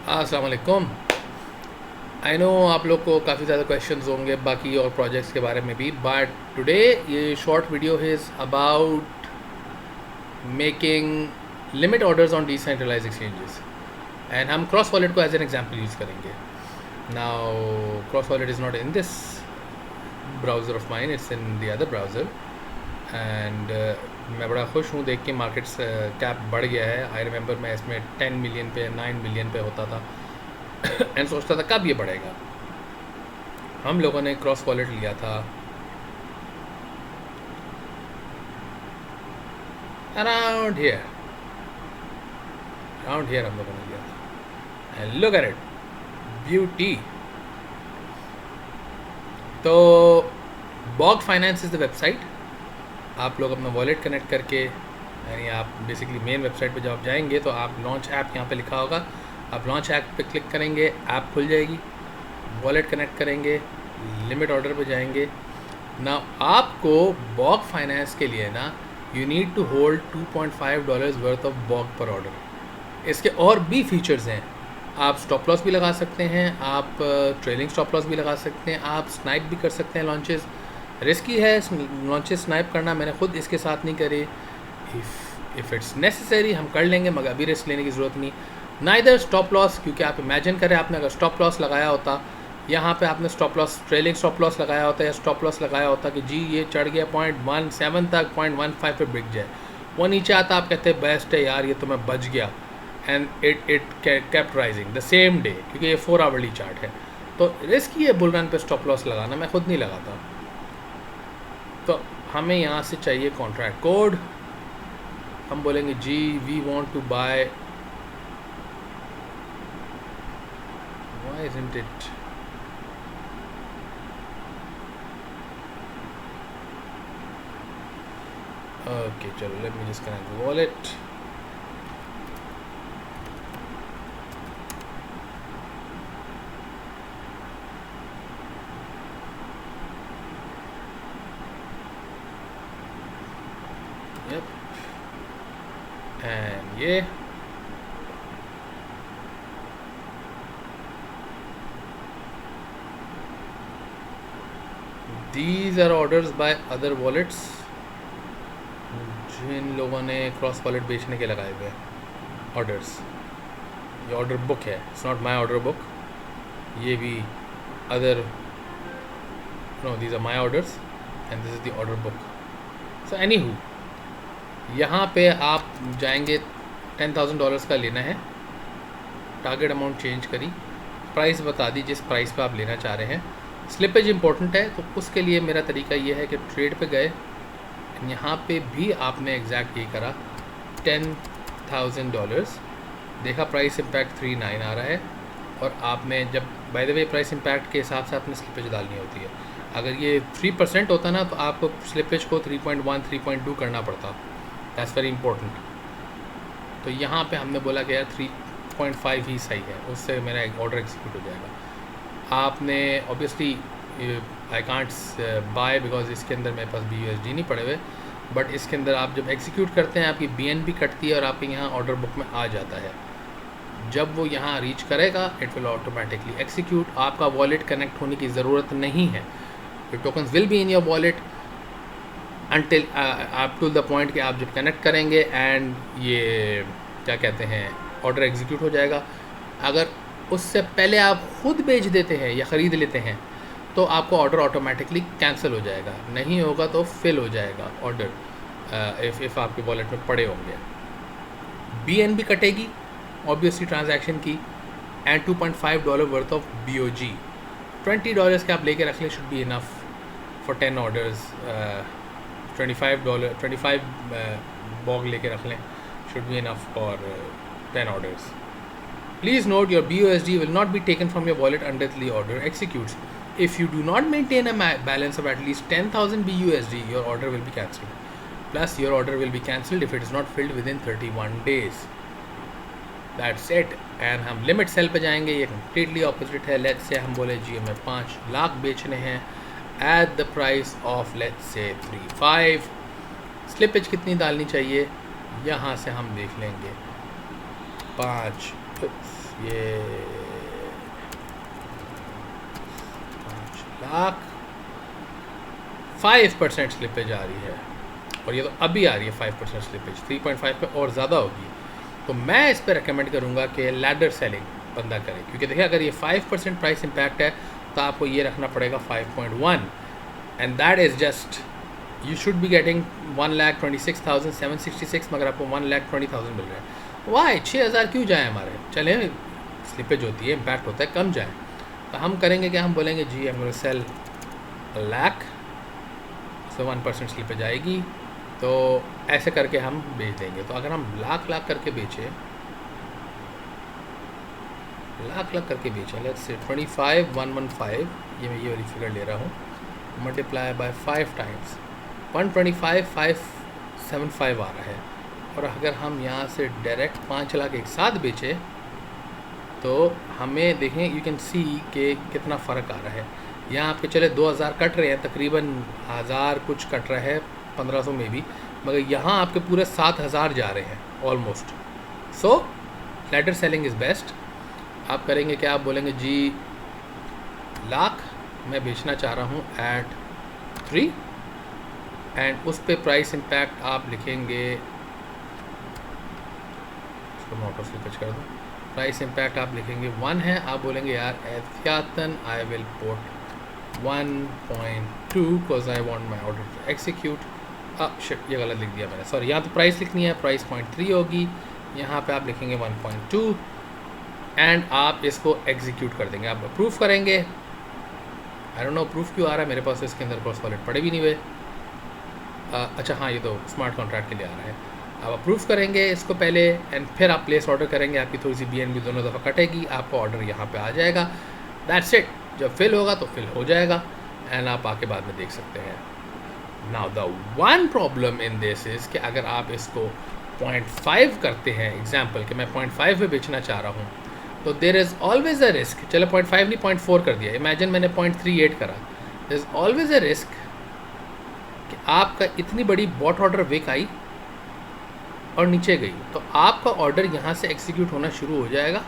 अस्सलाम वालेकुम। I know आप लोग को काफ़ी ज़्यादा क्वेश्चंस होंगे बाकी और प्रोजेक्ट्स के बारे में भी, बट टुडे ये short video is about making limit orders on decentralised exchanges and हम क्रॉस वॉलेट को एज एन एग्जांपल यूज़ करेंगे। Now cross wallet is not in this browser of mine, it's in the other browser and मैं बड़ा खुश हूँ देख के markets cap बढ़ गया है। आई रिमेंबर मैं इसमें 10 मिलियन पे 9 मिलियन पे होता था एंड सोचता था कब ये बढ़ेगा। हम लोगों ने क्रॉस वॉलेट लिया था अराउंड हियर हम लोगों ने लिया था and look at it, beauty. तो Bog Finance is the website. आप लोग अपना वॉलेट कनेक्ट करके, यानी आप बेसिकली मेन वेबसाइट पे जब आप जाएंगे तो आप लॉन्च ऐप यहाँ पे लिखा होगा, आप लॉन्च ऐप पे क्लिक करेंगे, ऐप खुल जाएगी, वॉलेट कनेक्ट करेंगे, लिमिट ऑर्डर पे जाएंगे ना। आपको बॉग फाइनेंस के लिए ना you need to hold $2.5 worth of BOG पर ऑर्डर। इसके और भी फीचर्स हैं, आप स्टॉप लॉस भी लगा सकते हैं, आप ट्रेलिंग स्टॉप लॉस भी लगा सकते हैं, आप स्नाइप भी कर सकते हैं लॉन्चेस। रिस्की है लॉन्चेस स्नाइप करना, मैंने खुद इसके साथ नहीं करे। इफ़ इट्स नेसेसरी हम कर लेंगे, मगर अभी रिस्क लेने की ज़रूरत नहीं। नाइदर स्टॉप लॉस, क्योंकि आप इमेजिन करें आपने अगर स्टॉप लॉस लगाया होता, यहाँ पे आपने stop loss trailing stop loss लगाया होता या स्टॉप लॉस लगाया होता कि जी ये चढ़ गया 0.17 तक, 0.15 पे बिक जाए, वो नीचे आता आप कहते बेस्ट है यार ये तो मैं बच गया, and it kept rising the same day, क्योंकि ये 4 आवरली चार्ट है। तो रिस्की है बुल रन पे स्टॉप लॉस लगाना, मैं खुद नहीं लगाता। तो हमें यहाँ से चाहिए कॉन्ट्रैक्ट कोड। हम बोलेंगे जी we want to buy, why isn't it, okay चलो let me just connect the wallet. Yep. And yeah, these are orders by other wallets जिन लोगों ने क्रॉस वॉलेट बेचने के लगाए हुए हैं ऑर्डर्स। ये ऑर्डर बुक है, it's not my order book, ये भी other, no these are my orders and this is the order book. So anyhow, यहाँ पे आप जाएंगे, $10,000 का लेना है, टारगेट अमाउंट चेंज करी, प्राइस बता दी जिस प्राइस पे आप लेना चाह रहे हैं। स्लिपेज इंपॉर्टेंट है, तो उसके लिए मेरा तरीका ये है कि ट्रेड पे गए, यहाँ पे भी आपने एग्जैक्ट ये करा, $10,000 देखा, प्राइस इम्पैक्ट 3.9 आ रहा है, और आपने जब by the way price impact के हिसाब से आपने स्लिपेज डालनी होती है। अगर ये 3% होता ना तो आपको स्लिपेज को 3.1 3.2 करना पड़ता, दैट्स वेरी इंपॉर्टेंट। तो यहाँ पे हमने बोला कि यार 3.5 ही सही है, उससे मेरा ऑर्डर एग्जीक्यूट हो जाएगा। आपने obviously I can't buy because इसके अंदर मेरे पास BUSD नहीं पड़े हुए, बट इसके अंदर आप जब एग्जीक्यूट करते हैं आपकी BNB कटती है और आपके यहाँ ऑर्डर बुक में आ जाता है। जब वो यहाँ रीच करेगा इट विल ऑटोमेटिकली एग्जीक्यूट, आपका वॉलेट कनेक्ट होने की ज़रूरत नहीं है। Your tokens will be in your wallet until up to the point कि आप जब कनेक्ट करेंगे एंड ये क्या कहते हैं ऑर्डर एग्जीक्यूट हो जाएगा। अगर उससे पहले आप खुद बेच देते हैं या ख़रीद लेते हैं तो आपको ऑर्डर ऑटोमेटिकली कैंसिल हो जाएगा, नहीं होगा तो फिल हो जाएगा ऑर्डर, इफ़ आपके वॉलेट में पड़े होंगे। BNB कटेगी ऑब्वियसली ट्रांजैक्शन की, एंड $2.5 वर्थ ऑफ BOG, $20 के आप लेके रख लें, should be enough for 10 orders. $25 BOG लेके रख लें, should be enough for 10 orders. Please note your BUSD will not be taken from your wallet until the order executes. If you do not maintain a balance of at least 10,000 BUSD, your order will be cancelled. Plus, your order will be cancelled if it is not filled within 31 days. That's it. And हम limit cell पे जाएंगे, ये completely opposite है। Let's say हम बोले जी हमें 5 लाख बेचने हैं at the price of let's say 3.5। Slippage कितनी डालनी चाहिए यहाँ से हम देख लेंगे। 5 ये 5 लाख 5% स्लिपेज आ रही है, और ये तो अभी आ रही है 5% स्लिपेज, 3.5 पे और ज़्यादा होगी। तो मैं इस पर रिकमेंड करूँगा कि लैडर सेलिंग बंदा करे, क्योंकि देखिए अगर ये 5% प्राइस इम्पैक्ट है तो आपको ये रखना पड़ेगा 5.1, and that is just you should be getting 1,26,766, मगर आपको 1,20,000 मिल रहा है। वाई 6,000 क्यों जाए हमारे, चले स्लिपेज होती है, इम्पैक्ट होता है, कम जाए। तो हम करेंगे क्या, हम बोलेंगे जी हम सेल लाख, सो 1% स्लिपेज आएगी, तो ऐसे करके हम बेच देंगे। तो अगर हम लाख करके बेचें, लाख करके बेचें, लेट्स से 25,115, ये मैं ये वाली फिगर ले रहा हूँ, मल्टीप्लाई बाय 5 टाइम्स 125,575 आ रहा है। और अगर हम यहाँ से डायरेक्ट 5 लाख एक साथ बेचें तो हमें देखें, यू कैन सी कि कितना फ़र्क आ रहा है। यहाँ आपके चले 2,000 कट रहे हैं, तकरीबन 1,000 कुछ कट रहा है, 1,500 में भी, मगर यहाँ आपके पूरे 7,000 जा रहे हैं almost. So ladder selling is best. आप करेंगे क्या, आप बोलेंगे जी लाख मैं बेचना चाह रहा हूँ एट 3, एंड उस पे प्राइस इम्पैक्ट आप लिखेंगे, इसको मैं ऑटो स्लिपेज कर दूँ, प्राइस इम्पैक्ट आप लिखेंगे 1 है, आप बोलेंगे यार एहतियातन I will put 1.2 because I want my order to execute. Shit, ये गलत लिख दिया मैंने, सॉरी। यहाँ तो प्राइस लिखनी है, प्राइस 0.3 होगी, यहाँ पे आप लिखेंगे 1.2, एंड आप इसको एग्जीक्यूट कर देंगे, आप अप्रूव करेंगे। आई डोंट नो अप्रूव क्यों आ रहा है मेरे पास, इसके अंदर क्रॉस वॉलेट पड़े भी नहीं हुए। अच्छा हाँ, ये तो स्मार्ट कॉन्ट्रैक्ट के लिए आ रहा है। आप अप्रूव करेंगे इसको पहले, एंड फिर आप प्लेस ऑर्डर करेंगे, आपकी थोड़ी सी BNB दोनों दफ़ा कटेगी, आपका ऑर्डर यहाँ पे आ जाएगा। That's it. जब फिल होगा तो फिल हो जाएगा, एंड आप आके बाद में देख सकते हैं। Now the one problem in this is कि अगर आप इसको 0.5 करते हैं, एग्जाम्पल कि मैं 0.5 पे बेचना चाह रहा हूँ, तो there is always a risk, चलो 0.5 नहीं 0.4 कर दिया, इमेजिन मैंने 0.38 करा, there is always a risk कि आपका इतनी बड़ी बॉट ऑर्डर विक आई और नीचे गई, तो आपका ऑर्डर यहाँ से एग्जीक्यूट होना शुरू हो जाएगा,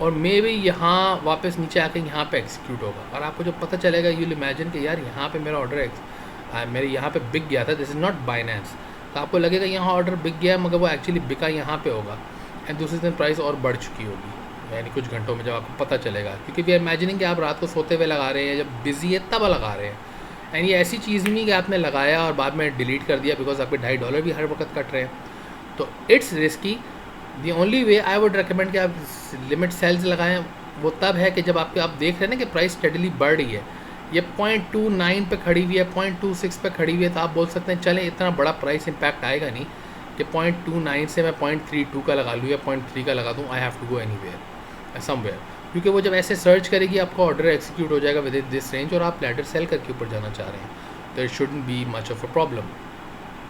और मे भी यहाँ वापस नीचे आके यहाँ पे एग्जीक्यूट होगा, और आपको जब पता चलेगा यूल इमेजिन कि यार यहाँ पे मेरा ऑर्डर मेरे यहाँ पे बिक गया था, दिस इज़ नॉट बाइनेंस, तो आपको लगेगा यहाँ ऑर्डर बिक गया, मगर वो एक्चुअली बिका यहाँ पे होगा, एंड दूसरे दिन प्राइस और बढ़ चुकी होगी, यानी कुछ घंटों में जब आपको पता चलेगा, क्योंकि वी आर इमेजिनिंग कि आप रात को सोते हुए लगा रहे हैं, जब बिजी है तब लगा रहे हैं, एंड ये ऐसी चीज़ नहीं कि आपने लगाया और बाद में डिलीट कर दिया, बिकॉज आपके $2.5 भी हर वक्त कट रहे हैं, तो it's risky. The only way I would recommend कि आप लिमिट सेल्स लगाएं, वो तब है कि जब आप देख रहे हैं ना कि प्राइस स्टेडली बढ़ रही है, ये 0.29 पे खड़ी हुई है, 0.26 पे खड़ी हुई है, तो आप बोल सकते हैं चलें इतना बड़ा प्राइस इम्पैक्ट आएगा नहीं कि 0.29 से मैं 0.32 का लगा लूँ या 0.3 का लगा दूँ, I have to go anywhere somewhere, क्योंकि वो जब ऐसे सर्च करेगी आपका ऑर्डर एग्जीक्यूट हो जाएगा विद इन दिस रेंज, और आप लैडर सेल करके ऊपर जाना चाह रहे हैं, तो it shouldn't be much of a problem.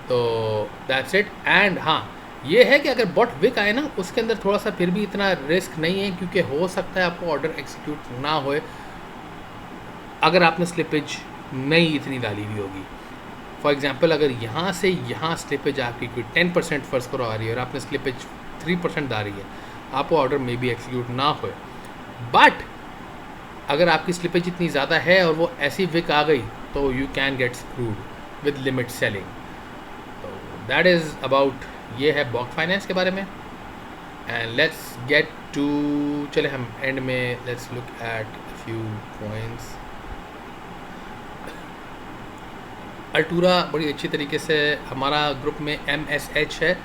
तो दैट्स इट। एंड हाँ, ये है कि अगर बॉट विक आए ना, उसके अंदर थोड़ा सा फिर भी इतना रिस्क नहीं है, क्योंकि हो सकता है आपको ऑर्डर एग्जीक्यूट ना होए अगर आपने स्लिपेज नहीं इतनी डाली हुई होगी। फॉर एग्जांपल, अगर यहाँ से यहाँ स्लिपेज आपकी कोई 10% फर्स्ट करो आ रही है और आपने स्लिपेज 3% डाली है, आपको ऑर्डर में भी एग्जीक्यूट ना होए। बट अगर आपकी स्लिपेज इतनी ज़्यादा है और वो ऐसी विक आ गई, तो you can get screwed with limit selling. तो दैट इज़ अबाउट, ये है बॉक फाइनेंस के बारे में। एंड लेट्स गेट टू, चले हम एंड में let's look at few points. Altura बड़ी अच्छी तरीके से, हमारा ग्रुप में MSH है,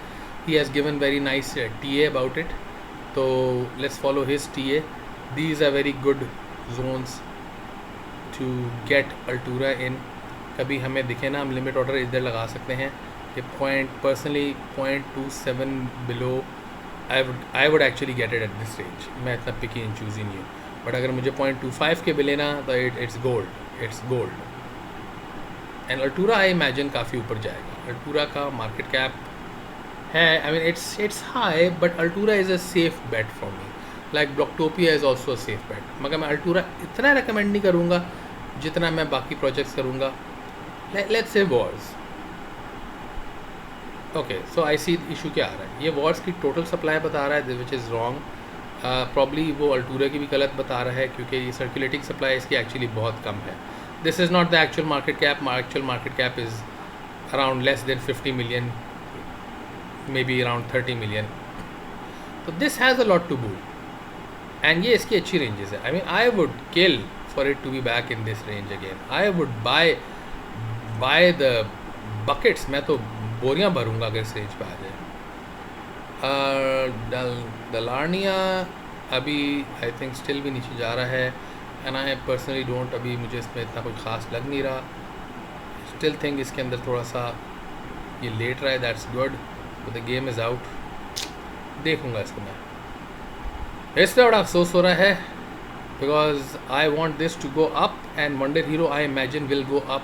he has given very nice TA about it, तो let's follow his TA। These are very good zones to get Altura in. कभी हमें दिखे ना, हम लिमिट ऑर्डर इधर लगा सकते हैं कि personally 0.27 below I would actually get it at this range. मैं इतना पिकी एंड चूजी नहीं हूँ, बट अगर मुझे 0.25 के बिले ना, तो it's gold. And Altura I imagine काफ़ी ऊपर जाएगा। अल्टूरा का मार्केट कैप है, I mean it's high, but Altura is a safe bet for me, like Blocktopia is also a safe bet, मगर मैं अल्टूरा इतना रिकमेंड नहीं करूँगा जितना मैं बाकी प्रोजेक्ट्स करूँगा। Let's say wars, okay, so I see issue क्या आ रहा है, ये वॉर्स की टोटल सप्लाई बता रहा है विच इज़ रॉन्ग। प्रॉब्ली वो अल्टूरा की भी गलत बता रहा है क्योंकि ये सर्कुलेटिंग सप्लाई इसकी एक्चुअली बहुत कम है। This is not the actual market cap cap is around less than 50 million, may be around 30 million। तो this has a lot to boo and ये इसकी अच्छी रेंजेस है। I mean I would kill for it to be back in this range again. I would buy the buckets, मैं तो बोरियां भरूंगा अगर इस रेंज पे आ जाए। दलार्निया अभी आई थिंक स्टिल भी नीचे जा रहा है एंड आई पर्सनली डोंट, अभी मुझे इसमें इतना कुछ खास लग नहीं रहा। स्टिल थिंक इसके अंदर थोड़ा सा ये लेट रहा है, that's good, the game is out. देखूंगा इसको मैं, इसलिए बड़ा अफसोस हो रहा है because I want this to go up and Wonder Hero I imagine will go up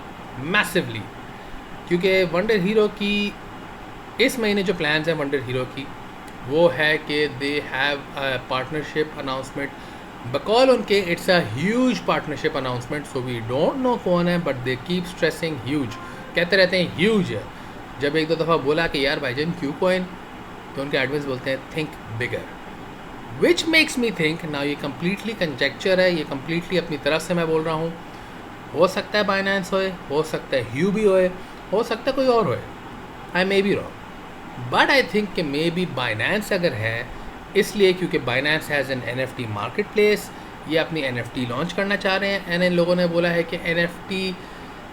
massively, क्योंकि वंडर हीरो की इस महीने जो प्लान्स हैं वंडर हीरो की वो है कि they have a partnership announcement. बकौल उनके it's a huge partnership announcement, so we don't know कौन है but they keep stressing huge, कहते रहते हैं ह्यूज है। जब एक दो दफ़ा बोला कि यार भाईजान क्यू कॉइन, तो उनके एडमिन्स बोलते हैं think bigger, which makes me think ना ये कम्प्लीटली कंजेक्चर है, ये कम्प्लीटली अपनी तरफ से मैं बोल रहा हूँ। हो सकता है बाइनेंस होए, हो सकता है ह्यू भी होए, हो सकता है कोई और होए, I may be wrong, but I think कि मे बी बाइनेंस अगर है इसलिए क्योंकि Binance has an NFT market place, ये अपनी NFT लॉन्च करना चाह रहे हैं एंड इन लोगों ने बोला है कि NFT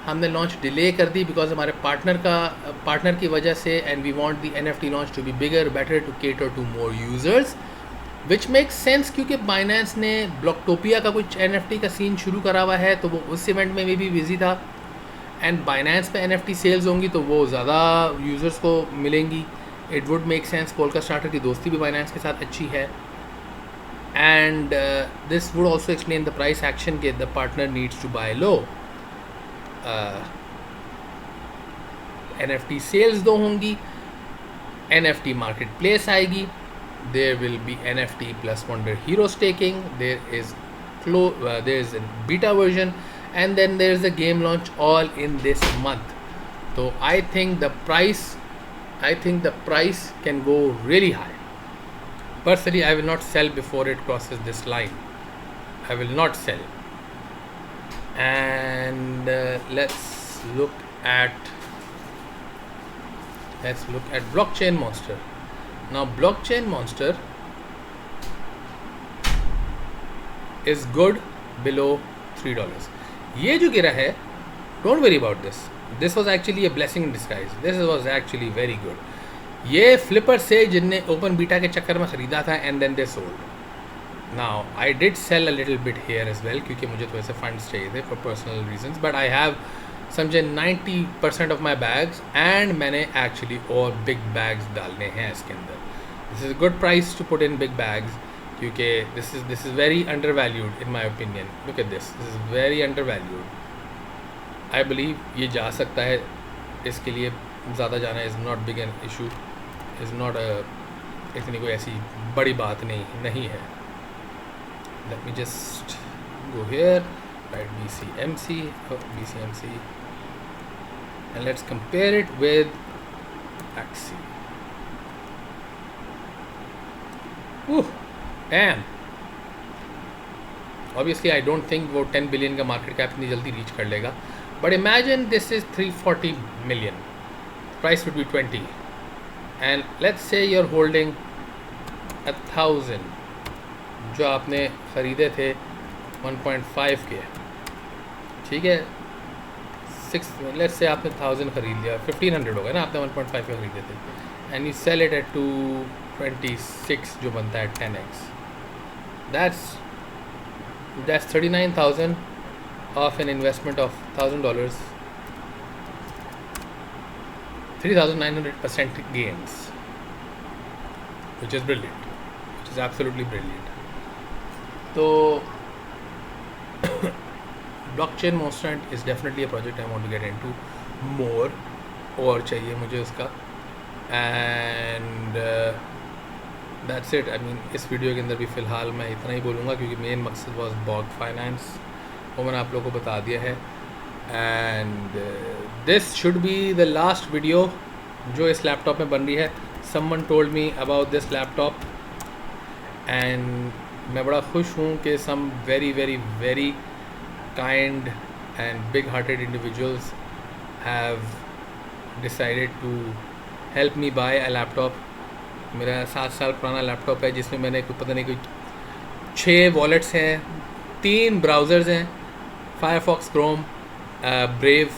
हमने लॉन्च डिले कर दी बिकॉज हमारे पार्टनर की वजह से, and we want the NFT launch to be bigger, better to cater to more users, which makes sense क्योंकि बाइनेंस ने ब्लॉकटोपिया का कुछ NFT का सीन शुरू करा हुआ है तो वो उस इवेंट में भी बिजी था एंड बाइनेंस पे NFT सेल्स होंगी तो वो ज़्यादा यूज़र्स को मिलेंगी। It would make sense, Polkastarter की दोस्ती भी बाइनेंस के साथ अच्छी है and this would also explain the price action के the partner needs to buy low. NFT sales दो होंगी, NFT मार्केट प्लेस आएगी, there will be NFT plus Wonder Hero staking, there is a beta version and then there is a game launch all in this month. So I think the price can go really high. Personally I will not sell before it crosses this line. I will not sell. And let's look at Blockchain Monster. Now Blockchain Monster is good below $3. ये जो गिरा है, don't worry about this. This was actually a blessing in disguise. This was actually very good. ये flipper से जिनने open beta के चक्कर में ख़रीदा था and then they sold. Now I did sell a little bit here as well क्योंकि मुझे थोड़े से फंड्स चाहिए थे for personal reasons, but I have समझे 90% of my bags and मैंने actually और big bags डालने हैं इसके अंदर. This is a good price to put in big bags क्योंकि this is very undervalued in my opinion. Look at this is very undervalued. I believe ये जा सकता है, इसके लिए ज़्यादा जाना is not big an issue, is not a इतनी कोई ऐसी बड़ी बात नहीं है. Let me just go here, write BCMC and let's compare it with Axie. Damn. Obviously I don't think वो 10 billion का मार्केट कैप इतनी जल्दी रीच कर लेगा, but imagine this is 340 million, price would be 20 and let's say you're holding 1,000 जो आपने ख़रीदे थे 1.5 के, ठीक है, 6 let's say आपने 1,000 ख़रीद लिया, 1,500 हो गया ना, आपने 1.5 के ख़रीदे थे and you sell it at 226 जो बनता है 10x, that's 39,000 of an investment of $1,000, 3,900% gains, which is brilliant, which is absolutely brilliant. So Blockchain Monster is definitely a project I want to get into more, और चाहिए मुझे उसका, and that's it. I mean इस video के अंदर भी फ़िलहाल मैं इतना ही बोलूँगा क्योंकि मेन मकसद was BOG Finance, वो मैंने आप लोगों को बता दिया है, and this should be the last video जो इस लैपटॉप में बन रही है। Someone told me about this laptop and मैं बड़ा खुश हूँ कि some very very very kind and big hearted individuals have decided to help me buy a laptop. मेरा 7 साल पुराना लैपटॉप है जिसमें मैंने कोई पता नहीं कोई 6 वॉलेट्स हैं, 3 ब्राउज़र्स हैं, फायरफॉक्स, क्रोम, ब्रेव,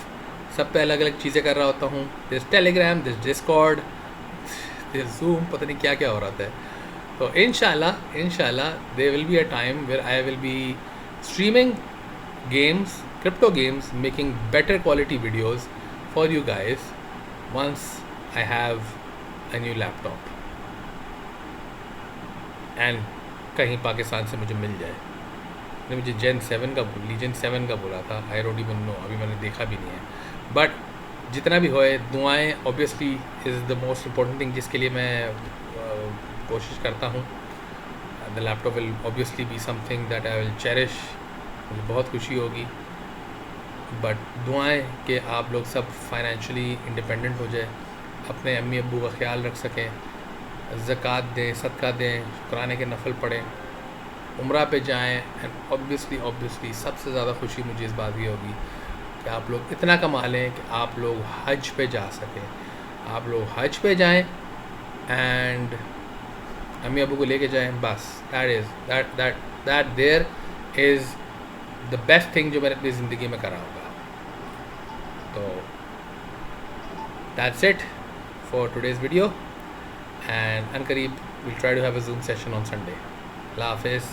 सब पे अलग अलग चीज़ें कर रहा होता हूँ। This Telegram, this Discord, this Zoom, पता नहीं क्या क्या हो रहा था। तो इंशाल्लाह there will be a time where I will be streaming games, crypto games, making better quality videos for you guys once I have a new laptop and कहीं पाकिस्तान से मुझे मिल जाए। ने मुझे लीजेंड 7 का बोला था, आई डोंट इवन नो, अभी मैंने देखा भी नहीं है। बट जितना भी होए, दुआएं obviously is the most important thing जिसके लिए मैं कोशिश करता हूँ। The laptop will obviously be something that I will cherish, मुझे बहुत खुशी होगी। बट दुआएं कि आप लोग सब फाइनेंशियली इंडिपेंडेंट हो जाए, अपने अम्मी अब्बू का ख्याल रख सकें, ज़कात दें, सदका दें, शुक्राने के नफल पढ़ें, उम्रा पे जाएं। एंड ऑब्वियसली सबसे ज़्यादा खुशी मुझे इस बात की होगी कि आप लोग इतना कमा लें कि आप लोग हज पे जा सकें। आप लोग हज पे जाएं एंड अम्मी अब्बू को लेके जाएं। बस that there is the best thing जो मैंने अपनी ज़िंदगी में करा होगा। तो that's it for today's video and अनकरीब will try to have a Zoom session on Sunday. अल्लाह हाफ़िज़।